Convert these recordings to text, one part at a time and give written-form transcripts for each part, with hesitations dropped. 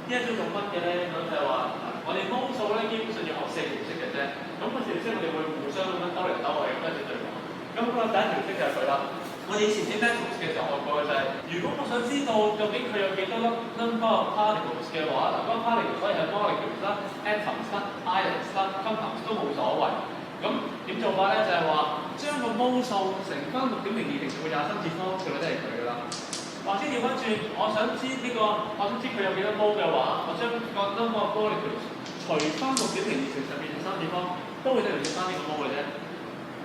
呢一種做乜嘅咧？咁就係話我哋模數咧基本上要學4條式嘅啫。咁個4條式我哋會互相咁樣兜嚟兜去咁跟住對講。咁個第一條式就係佢啦。我哋以前啲 mathematics 嘅時候學過嘅就係、如果我想知道究竟佢有幾多粒 number of particles 嘅話，嗱，嗰個 particles 可以係 molecules 啦、atoms 啦、ions 啦、compounds 都冇所謂。咁點做法咧？就係話將個模數乘翻6.02乘以23次方，就會得係佢噶啦。或者調翻轉，我想知佢有幾多 mol 嘅話，我將個 number of molecules 除翻6.02乘12乘3次方，都會得嚟翻呢個 mol 嘅啫。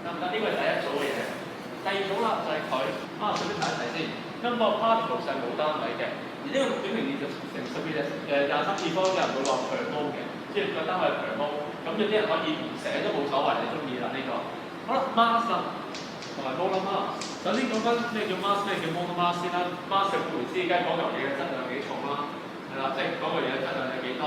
得唔得？呢個係第一組嘅嘢。第二組啦就係佢首先睇一睇先 ，number of particles 係冇單位嘅，而呢個6.02乘23次方有人會話 per mol 嘅，即係個單位係 per mol。咁有啲人可以唔寫都冇所謂，你中意啦呢個。好啦 ，mass 啦，同埋 molar mass。首先講翻咩叫 mass， 咩叫 molar mass 先啦。mass 係顧名思義，梗係講嚿嘢嘅質量幾重啦，係啦，即係講嚿嘢嘅質量有幾多。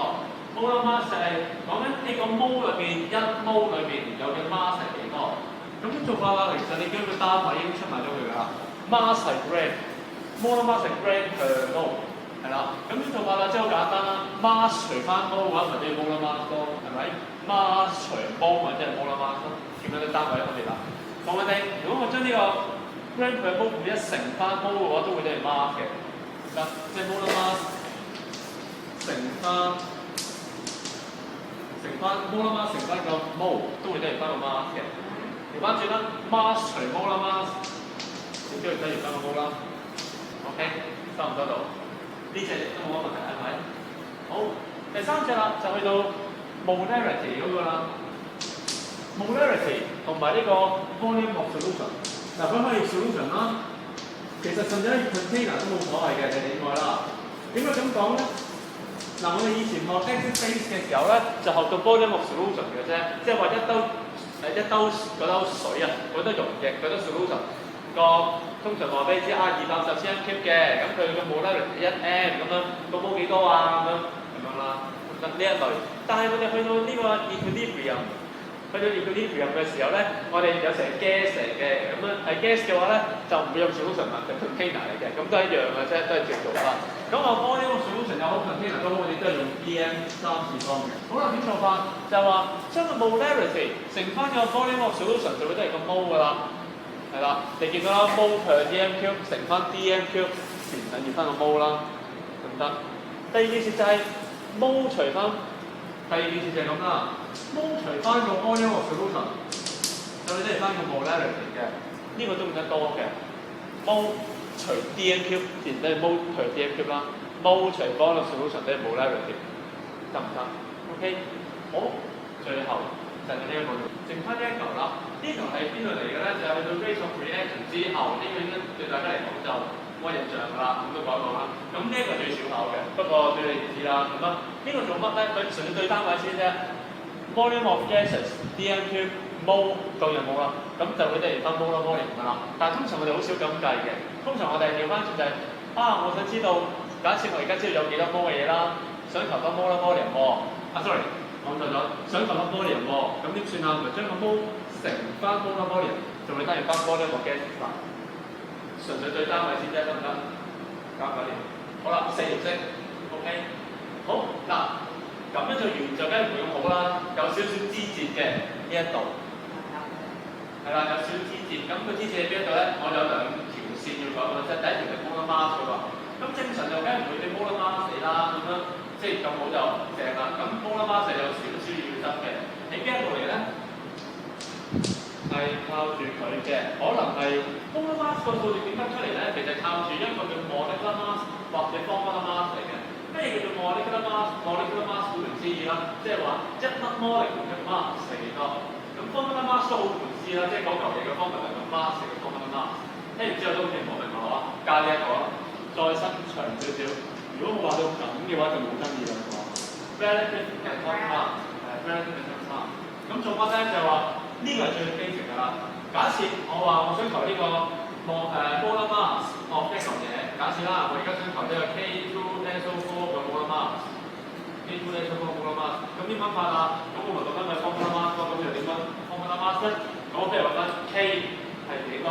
molar mass 係講緊呢個 mol 裏邊1 mol 裏邊有嘅 mass 係幾多。咁樣做法啦，其實你將個單位已經出埋咗佢㗎啦。mass 係 gram，molar mass 係 gram per mol， 係啦。咁樣做法啦，即係好簡單啦。mass 除翻 mol 嘅話，咪即係 molar mass 咯，係咪 ？mass 除 mol 咪即係 molar mass 咯。點樣啲單位分別啦？講緊你，如果我將呢個 gram per mol 每一乘翻 mol 嘅話，都會得係 mass 嘅。嗱，即係 molar mass 乘翻 molar mass 乘翻個 mol 都會得係翻個 mass 嘅。調翻轉啦 ，mass 除 molar mass， 先叫佢睇完翻個 mol 啦。OK， 收唔收到？呢隻都冇乜問題係咪？好，第三隻啦，就去到 molarity 嗰個啦。molarity 同埋呢個 volume of solution， 嗱，佢可以 solution 啦，其實甚至係 container 都冇所謂嘅，你另外啦。點解咁講咧？嗱，我哋以前學 acid base 嘅時候咧，就學到 volume of solution 嘅啫，即係話一兜嗰兜水啊，嗰兜溶液，嗰兜 solution 個通常話俾你知280 cm³ 嘅，咁佢嘅 molarity 1m 咁樣，個冇幾多啊咁樣啦，咁呢一類。但係我哋去到呢個 equilibrium 嘅時候咧，我哋有成 gas 嚟嘅，咁樣係 gas 嘅話咧，就唔會用 solution 啦，就 container 嚟嘅，咁都係一樣嘅啫，都係直做法。咁我幫呢個 solution 又好 container 都好，我哋都係用 dm 3次方嘅。好啦，點做法？就係話將個 molarity 乘翻個 volume of solution 就會得係個 mol 㗎啦，係啦，你見到啦 mol per dm³ 乘翻 dm³ 前等於翻個 mol 啦，得唔得？第二件事就係 mol 除翻。第二件事就係咁啦 ，mol 除翻個 volume of solution， 就會得翻個 molarity 嘅，呢個都唔得多嘅。mol 除 dm³ 自然都係 mol per dm³啦 ，mol 除 volume of solution 都係 molarity， 得唔得 ？OK， 好，最後就係呢一個，剩翻呢一嚿啦。呢嚿係邊度嚟嘅咧？就係去到 rate of reaction 之後，呢個應該對大家嚟講就冇印象㗎啦，咁都講過啦。咁呢一個最少考嘅，不過對你唔知啦。咁啊，呢個做乜咧？佢純粹對單位先啫。volume of gases dm³ mol 夠有冇啦？咁就會得嚟翻 molar volume 㗎啦。但係通常我哋好少咁計嘅。通常我哋調翻轉就係、我想知道，假設我而家知道有幾多 mol 嘅嘢啦，想求翻 molar volume 喎。sorry， 講錯咗，想求翻 volume 喎。咁點算啊？咪將個 mol 乘翻 molar volume， 就會得嚟翻 volume of gases 啦。純粹對單位先啫，得唔得？搞唔搞掂？好啦，4條式 ，OK。好嗱，咁樣就完就梗係唔會咁好啦，有少少枝節嘅呢一度，係啦，有少少枝節。咁個枝節喺邊一度咧？我有2條線要講嘅，即係第一條係 molar mass 嗰個。咁正常就梗係唔會對 molar mass 嚟啦，咁樣即係咁好就正啦。咁 molar mass 係有少少要執嘅，喺邊一度嚟咧？係靠住佢嘅，可能係 molar mass 個數字點得出嚟咧？其實靠住一個叫 molecular mass 或者 formula mass 嚟嘅。咩叫做 molecular mass？molecular mass 顧名思義啦，即係話1粒 molecule 嘅 mass 係幾多？咁 formula mass 都好顧名思義啦，即係講嚿嘢嘅 formula 嘅 mass 嘅 formula mass。聽完之後都好似唔明白啦，加呢一個啦，再伸長少少。如果我話到咁嘅話，就冇爭議啦。relative atomic mass 係 relative atomic mass。咁做乜咧？就係話呢個係最 basic 㗎啦。假設我話我想求呢個molar mass of 一嚿嘢，假設啦，我而家想求呢個 K2SO4 嘅 molar mass，K2SO4 molar mass， 咁點樣法啊？咁我咪講緊咪 formula mass 咯，咁又點樣 formula mass 咧？咁我譬如話緊 K 係幾多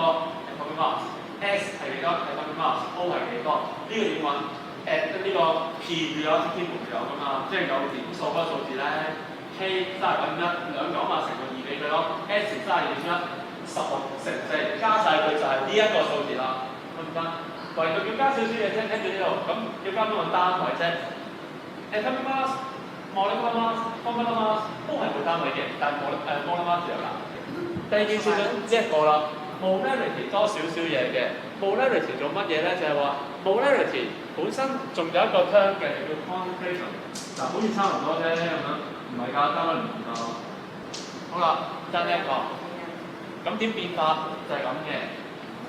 atomic mass，S 係幾多 atomic mass，O 係幾多？呢個點揾？呢個 periodic table 有㗎嘛，即係有點數嗰個數字咧 ，k 32.1 2九乘個2俾佢咯 ，s 32.1 16乘4加晒佢就係呢一個數字啦，得唔得？唯獨要加少少嘢啫，聽住呢度，咁要加多個單位啫。atomic mass、molecular mass、formula mass 都係冇單位嘅，但係molar mass 有啦。第二件事就呢一個啦 ，molarity 多少少嘢嘅 ，molarity 做乜嘢咧？就係話 molarity 本身仲有一個 term 嘅叫 concentration， 嗱好似差唔多啫咁樣，唔係㗎，爭得唔夠。好啦，爭呢一個，咁點變化就係咁嘅。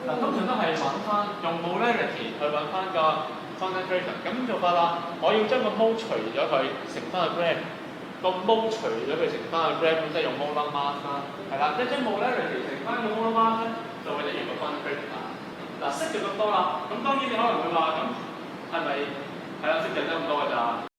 嗱，通常都係揾翻用 molarity 去揾翻個 concentration， 咁做法啦，我要將個 mole 除咗佢，乘翻個 gram， 個 mole 除咗佢乘翻個 gram， 即係用 molar mass 啦，係啦，即係將 molarity 乘翻個 molar mass 咧，就會等於個 concentration 啦。嗱，識咗咁多啦，咁當然你可能會話咁係咪係啦？識咗得咁多㗎咋？